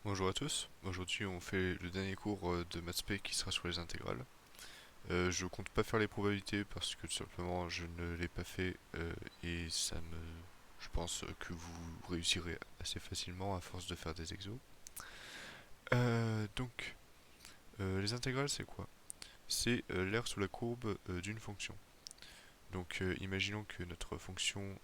Bonjour à tous, aujourd'hui on fait le dernier cours de maths qui sera sur les intégrales. Je compte pas faire les probabilités parce que tout simplement je ne l'ai pas fait et je pense que vous réussirez assez facilement à force de faire des exos. Les intégrales c'est quoi? C'est l'aire sous la courbe d'une fonction. Imaginons que notre fonction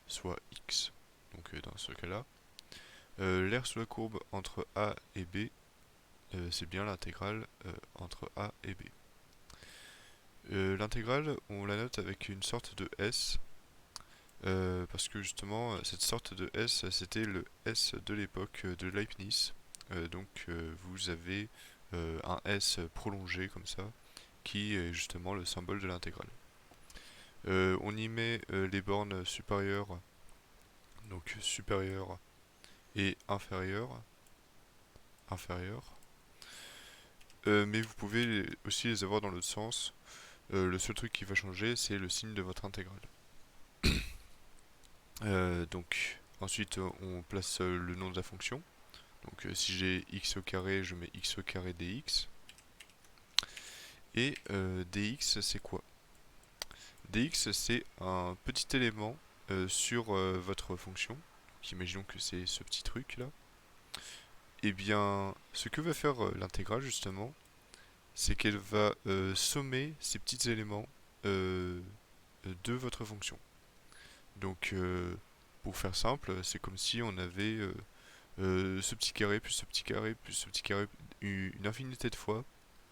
soit x, dans ce cas-là, l'aire sous la courbe entre a et b, c'est bien l'intégrale entre a et b. L'intégrale, on la note avec une sorte de S, parce que justement, cette sorte de S, c'était le S de l'époque de Leibniz. Vous avez un S prolongé comme ça, qui est justement le symbole de l'intégrale. On y met les bornes supérieures, donc supérieure et inférieure. Mais vous pouvez aussi les avoir dans l'autre sens. Le seul truc qui va changer, c'est le signe de votre intégrale. Ensuite, on place le nom de la fonction. Si j'ai x au carré, je mets x au carré dx. Et dx, c'est quoi? Dx, c'est un petit élément sur votre fonction. Donc, imaginons que c'est ce petit truc là. Et bien, ce que va faire l'intégrale justement, c'est qu'elle va sommer ces petits éléments euh, de votre fonction. Donc, pour faire simple, c'est comme si on avait ce petit carré, plus ce petit carré, plus ce petit carré, une infinité de fois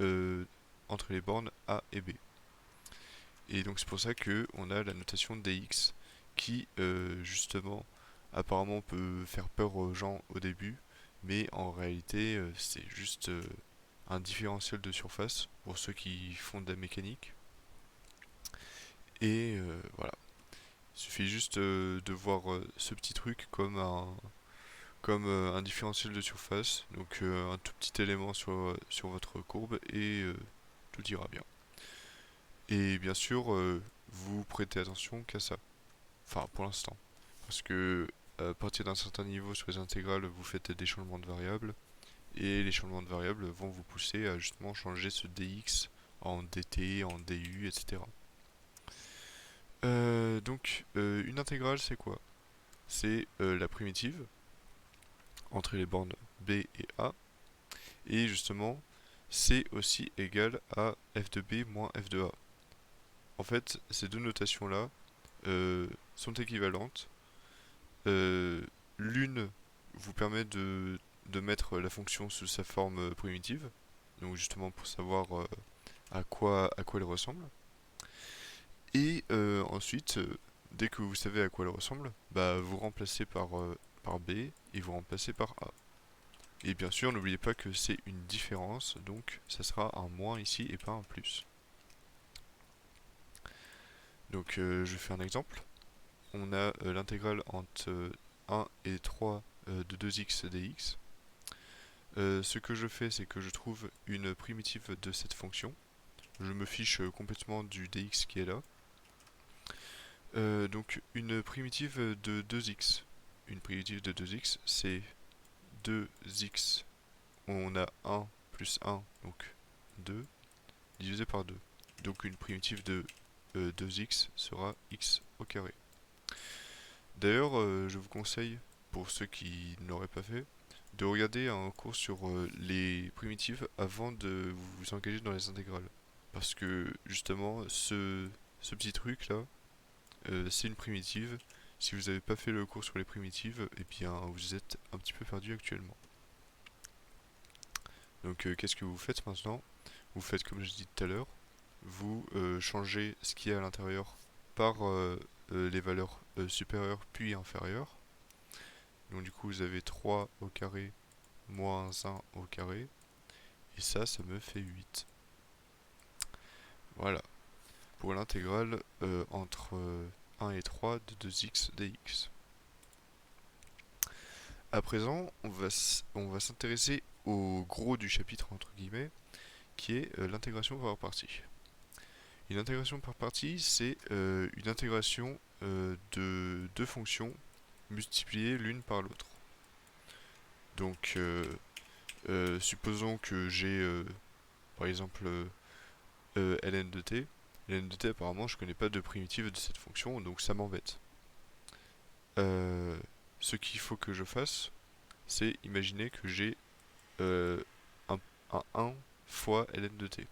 euh, entre les bornes A et B. Et donc c'est pour ça que on a la notation dx qui justement apparemment peut faire peur aux gens au début, mais en réalité c'est juste un différentiel de surface pour ceux qui font de la mécanique. Et voilà, il suffit juste de voir ce petit truc comme un différentiel de surface, un tout petit élément sur votre courbe et tout ira bien. Et bien sûr, vous prêtez attention qu'à ça, enfin pour l'instant, parce que à partir d'un certain niveau sur les intégrales, vous faites des changements de variables, et les changements de variables vont vous pousser à justement changer ce dx en dt, en du, etc. Une intégrale, c'est quoi? C'est la primitive entre les bornes b et a. Et justement, c'est aussi égal à f de b moins f de a. En fait, ces deux notations-là sont équivalentes. Euh, L'une vous permet de mettre la fonction sous sa forme primitive, donc justement pour savoir à quoi elle ressemble. Et ensuite, dès que vous savez à quoi elle ressemble, bah, vous remplacez par b et vous remplacez par a. Et bien sûr, n'oubliez pas que c'est une différence, donc ça sera un moins ici et pas un plus. Je fais un exemple. On a l'intégrale entre 1 et 3 de 2x dx. Ce que je fais, c'est que je trouve une primitive de cette fonction. Je me fiche complètement du dx qui est là. Une primitive de 2x. Une primitive de 2x, c'est 2x. On a 1 plus 1, donc 2, divisé par 2. Donc une primitive de 2x sera x au carré. D'ailleurs, je vous conseille, pour ceux qui ne l'auraient pas fait, de regarder un cours sur les primitives avant de vous engager dans les intégrales. Parce que justement, ce petit truc là, c'est une primitive. Si vous n'avez pas fait le cours sur les primitives, eh bien vous êtes un petit peu perdu actuellement. Qu'est-ce que vous faites maintenant? Vous faites comme je dis tout à l'heure, vous changez ce qui est à l'intérieur par les valeurs supérieures puis inférieures. Donc du coup vous avez 3 au carré moins 1 au carré. Et ça me fait 8. Voilà. Pour l'intégrale entre 1 et 3 de 2x dx. À présent, on va s'intéresser au gros du chapitre, entre guillemets, qui est l'intégration par partie. Une intégration par partie, c'est une intégration de deux fonctions multipliées l'une par l'autre. Donc supposons que j'ai par exemple ln de t. Ln de t, apparemment je connais pas de primitive de cette fonction, donc ça m'embête. Ce qu'il faut que je fasse, c'est imaginer que j'ai un, un 1 fois ln de t.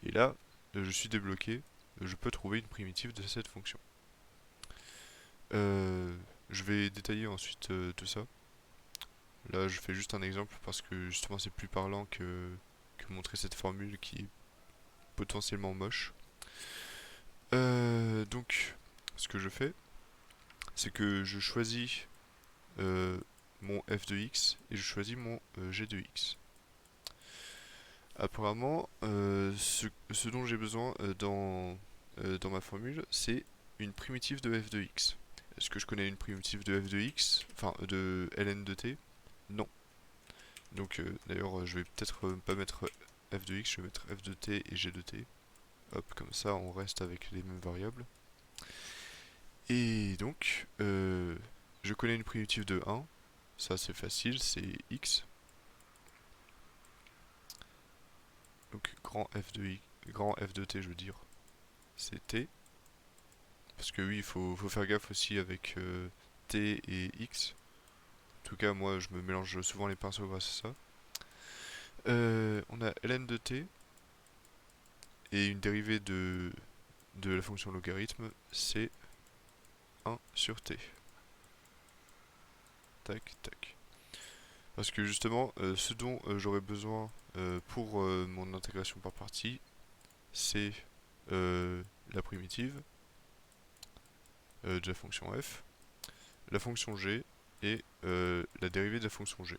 Et là, je suis débloqué, je peux trouver une primitive de cette fonction. Je vais détailler ensuite tout ça. Là, je fais juste un exemple parce que justement c'est plus parlant que montrer cette formule qui est potentiellement moche. Donc, ce que je fais, c'est que je choisis mon f de x et je choisis mon g de x. Apparemment, ce dont j'ai besoin dans ma formule, c'est une primitive de f de x. Est-ce que je connais une primitive de f de x, enfin de ln de t? Non. Donc d'ailleurs, je vais peut-être pas mettre f de x, je vais mettre f de t et g de t. Hop, comme ça, on reste avec les mêmes variables. Et donc, je connais une primitive de 1. Ça, c'est facile, c'est x. Donc, grand f de t, je veux dire, c'est t. Parce que oui, il faut faire gaffe aussi avec t et x. En tout cas, moi, je me mélange souvent les pinceaux grâce à ça. On a ln de t et une dérivée de la fonction logarithme, c'est 1 sur t. Tac, tac. Parce que justement, ce dont j'aurais besoin pour mon intégration par partie, c'est la primitive de la fonction f, la fonction g et la dérivée de la fonction g.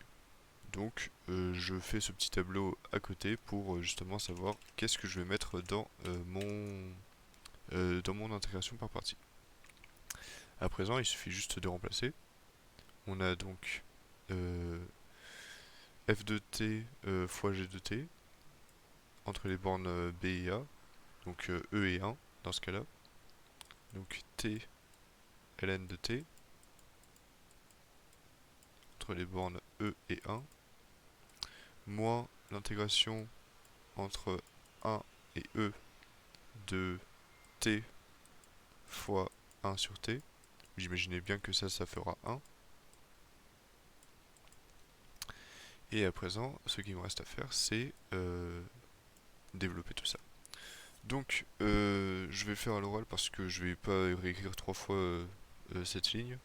Donc je fais ce petit tableau à côté pour justement savoir qu'est-ce que je vais mettre dans mon intégration par partie. À présent, il suffit juste de remplacer. On a donc f de t fois g de t entre les bornes b et a, donc e et 1 dans ce cas-là. Donc t ln de t entre les bornes e et 1 moins l'intégration entre 1 et e de t fois 1 sur t. J'imaginais bien que ça fera 1. Et à présent, ce qu'il me reste à faire, c'est développer tout ça. Donc, je vais le faire à l'oral parce que je vais pas réécrire 3 fois cette ligne.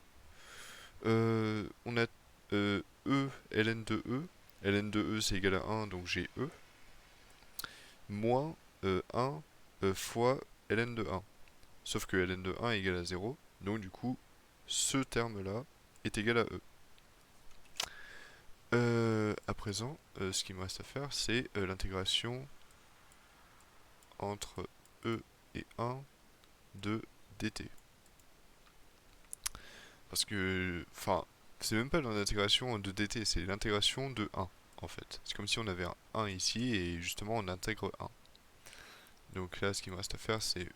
On a E, ln de E. ln de E c'est égal à 1, donc j'ai E. Moins 1 fois ln de 1. Sauf que ln de 1 est égal à 0. Donc du coup, ce terme-là est égal à E. À présent, ce qu'il me reste à faire, c'est l'intégration entre E et 1 de dt. Parce que, enfin, c'est même pas l'intégration de dt, c'est l'intégration de 1, en fait. C'est comme si on avait un 1 ici, et justement on intègre 1. Donc là, ce qu'il me reste à faire, c'est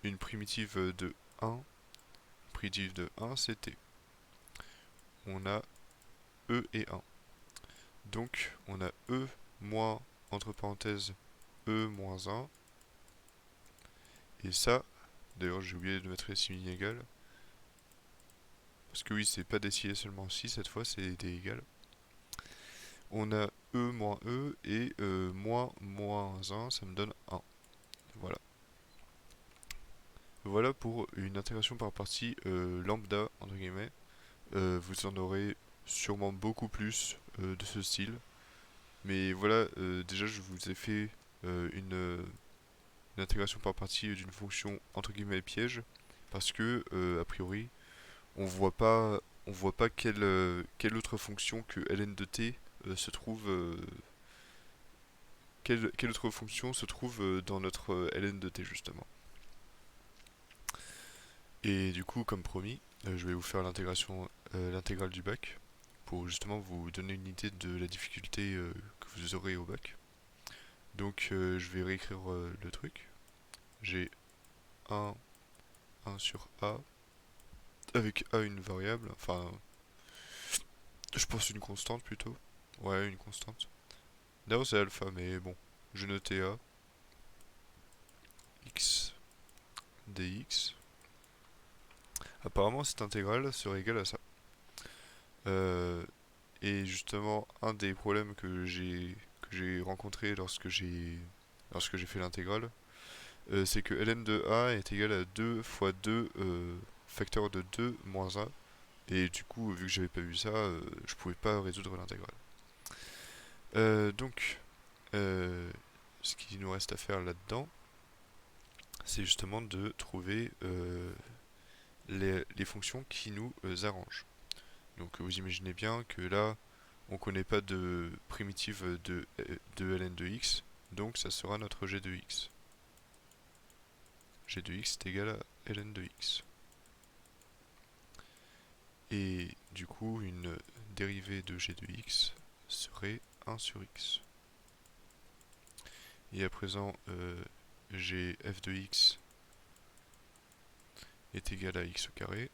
une primitive de 1. Primitive de 1, c'est t. On a e et 1. Donc, on a e moins, entre parenthèses, e moins 1. Et ça, d'ailleurs, j'ai oublié de mettre les signes égales. Parce que oui, c'est pas décilé seulement si, cette fois, c'est des égales. On a e moins e et moins 1, ça me donne 1. Voilà. Voilà pour une intégration par partie lambda, entre guillemets. Vous en aurez sûrement beaucoup plus de ce style. Mais voilà, déjà je vous ai fait une intégration par partie d'une fonction entre guillemets piège. Parce que, a priori, on voit pas quelle autre fonction que ln de t se trouve quelle autre fonction se trouve dans notre ln de t justement. Et du coup, comme promis, je vais vous faire l'intégrale du bac pour justement vous donner une idée de la difficulté que vous aurez au bac. Donc je vais réécrire le truc. J'ai 1 sur a avec a une variable, enfin Je pense une constante plutôt. Ouais, une constante. D'ailleurs c'est alpha, mais bon. Je notais A, x, dx. Apparemment cette intégrale serait égale à ça. Euh, et justement, un des problèmes que j'ai rencontré lorsque j'ai fait l'intégrale, c'est que ln de a est égal à 2 fois 2 facteur de 2 moins 1. Et du coup, vu que j'avais pas vu ça, je pouvais pas résoudre l'intégrale. Donc, euh, ce qu'il nous reste à faire là-dedans, c'est justement de trouver les fonctions qui nous arrangent. Donc vous imaginez bien que là, on connaît pas de primitive de ln de x, donc ça sera notre g de x. G de x est égal à ln de x. Et du coup, une dérivée de g de x serait 1 sur x. Et à présent, g f de x est égal à x au carré.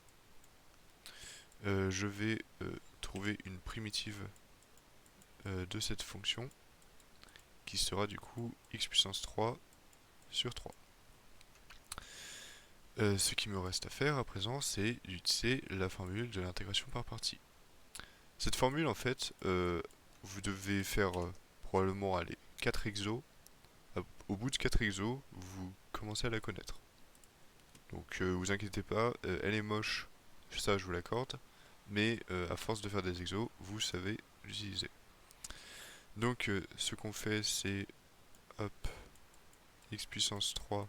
Je vais trouver une primitive de cette fonction qui sera du coup x puissance 3 sur 3. Ce qui me reste à faire à présent, c'est d'utiliser la formule de l'intégration par partie. Cette formule, en fait, vous devez faire probablement aller 4 exos. Au bout de 4 exos, vous commencez à la connaître. Donc vous inquiétez pas, elle est moche, ça je vous l'accorde, mais à force de faire des exos, vous savez l'utiliser. Donc ce qu'on fait, c'est hop, x puissance 3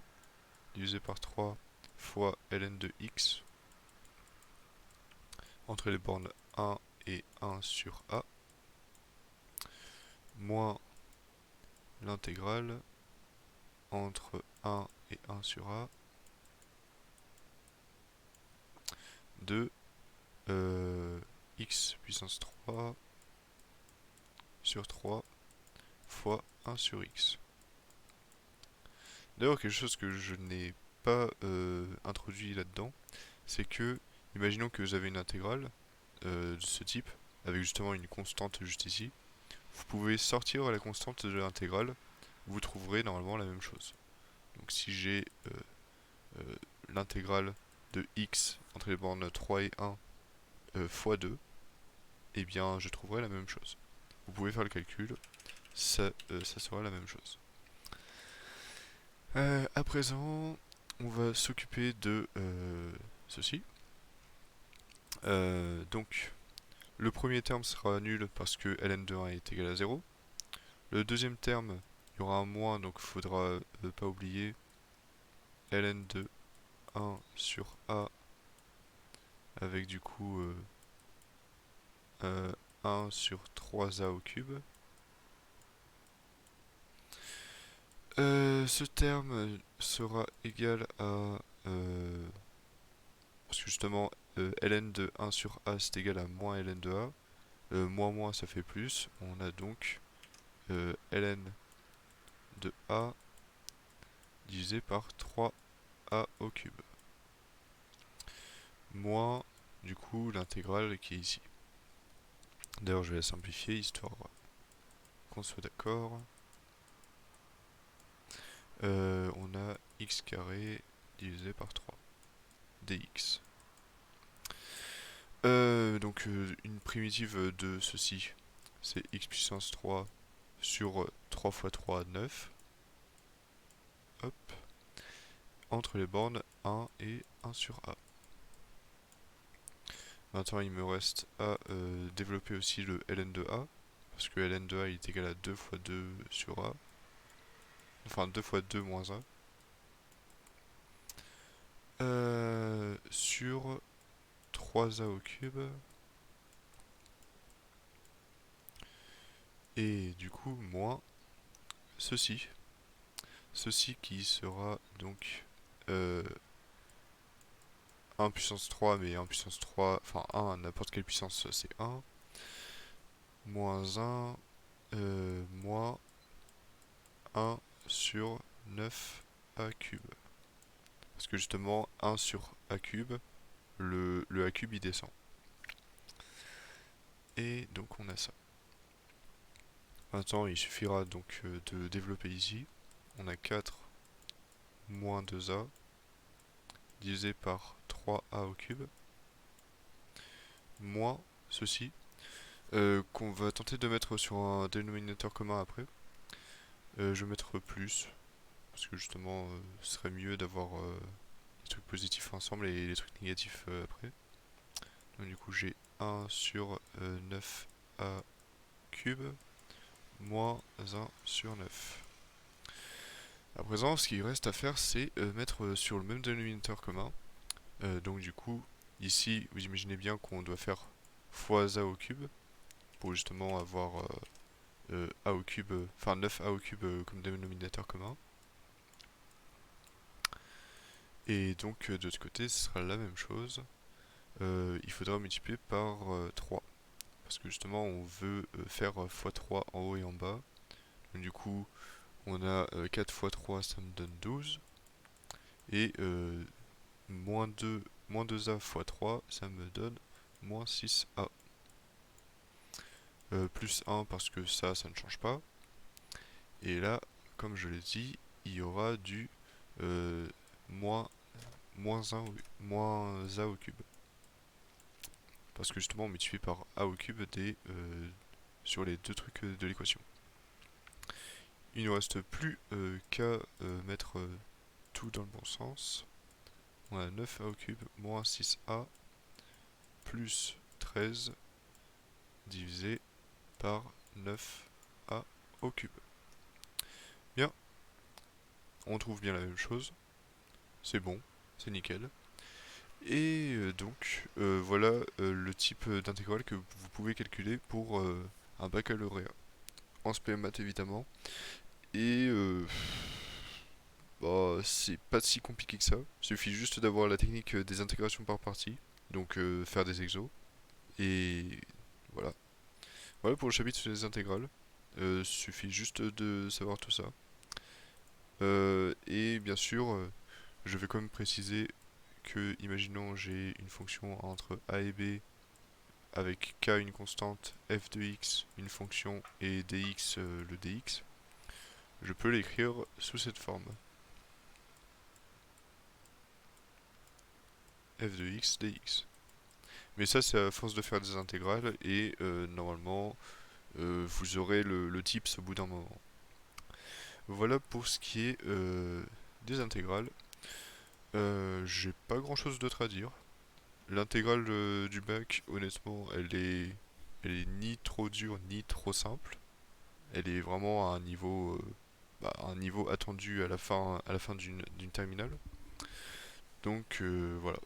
divisé par 3 fois ln de x entre les bornes 1 et 1 sur a, moins l'intégrale entre 1 et 1 sur a de x puissance 3 sur 3 fois 1 sur x. D'ailleurs, quelque chose que je n'ai pas introduit là-dedans, c'est que, imaginons que vous avez une intégrale de ce type, avec justement une constante juste ici, vous pouvez sortir la constante de l'intégrale, vous trouverez normalement la même chose. Donc si j'ai euh, l'intégrale de x entre les bornes 3 et 1 fois 2, eh bien je trouverai la même chose. Vous pouvez faire le calcul, ça sera la même chose. À présent, on va s'occuper de ceci. Donc, le premier terme sera nul parce que ln de 1 est égal à 0. Le deuxième terme, il y aura un moins, donc il faudra pas oublier ln de 1 sur a avec du coup 1 sur 3a au cube. Ce terme sera égal à... parce que justement, ln de 1 sur a c'est égal à moins ln de a. Moins moins ça fait plus. On a donc ln de a divisé par 3a au cube. Moins, du coup, l'intégrale qui est ici. D'ailleurs, je vais la simplifier histoire qu'on soit d'accord. On a x carré divisé par 3 dx. Donc une primitive de ceci, c'est x puissance 3 sur 3 fois 3, 9. Hop. Entre les bornes 1 et 1 sur a. Maintenant, il me reste à développer aussi le ln de a, parce que ln de a est égal à 2 fois 2 sur a. Enfin, 2 fois 2 moins 1. Sur 3a au cube. Et du coup, moins ceci. Ceci qui sera donc 1 puissance 3, mais 1 puissance 3, enfin 1 à n'importe quelle puissance, c'est 1. Moins 1, moins 1 sur 9 a cube. Parce que justement, 1 sur a cube, le a cube il descend. Et donc on a ça. Maintenant il suffira donc de développer ici. On a 4 moins 2a divisé par 3a au cube moins ceci qu'on va tenter de mettre sur un dénominateur commun après. Je vais mettre plus parce que justement ce serait mieux d'avoir les trucs positifs ensemble et les trucs négatifs après. Donc du coup j'ai 1 sur 9a cube moins 1 sur 9. À présent, ce qu'il reste à faire, c'est mettre sur le même dénominateur commun. Donc du coup, ici, vous imaginez bien qu'on doit faire fois a au cube pour justement avoir a au cube, enfin 9a au cube comme dénominateur commun. Et donc de l'autre côté, ce sera la même chose. Il faudra multiplier par 3. Parce que justement, on veut faire x3 en haut et en bas. Donc, du coup, on a 4 fois 3, ça me donne 12. Et moins 2a fois 3, ça me donne moins 6a. Plus 1 parce que ça ne change pas. Et là, comme je l'ai dit, il y aura du moins, moins a au cube. Parce que justement, on multiplie par a au cube sur les deux trucs de l'équation. Il ne nous reste plus qu'à mettre tout dans le bon sens. On a 9a au cube moins 6a plus 13 divisé par 9a au cube. Bien, on trouve bien la même chose. C'est bon, c'est nickel. Et donc, voilà le type d'intégrale que vous pouvez calculer pour un baccalauréat. En SPM maths évidemment. Et bah, c'est pas si compliqué que ça. Il suffit juste d'avoir la technique des intégrations par partie. Donc faire des exos. Et voilà. Voilà pour le chapitre sur les intégrales. Suffit juste de savoir tout ça. Et bien sûr, je vais quand même préciser que, imaginons, j'ai une fonction entre a et b avec k une constante, f de x une fonction et dx le dx. Je peux l'écrire sous cette forme. F de x dx. Mais ça, c'est à force de faire des intégrales et normalement, vous aurez le tips au bout d'un moment. Voilà pour ce qui est des intégrales. J'ai pas grand chose d'autre à dire. L'intégrale du bac, honnêtement, elle est ni trop dure ni trop simple. Elle est vraiment à un niveau attendu à la fin d'une terminale. Donc voilà.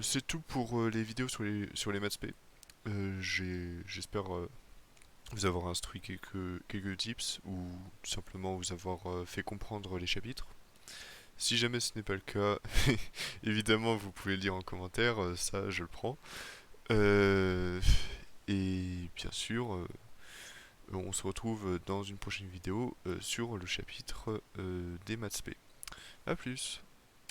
C'est tout pour les vidéos sur les maths P. J'espère vous avoir instruit quelques tips ou tout simplement vous avoir fait comprendre les chapitres. Si jamais ce n'est pas le cas, évidemment vous pouvez le dire en commentaire, ça je le prends. Euh, et bien sûr, on se retrouve dans une prochaine vidéo sur le chapitre des maths P. A plus.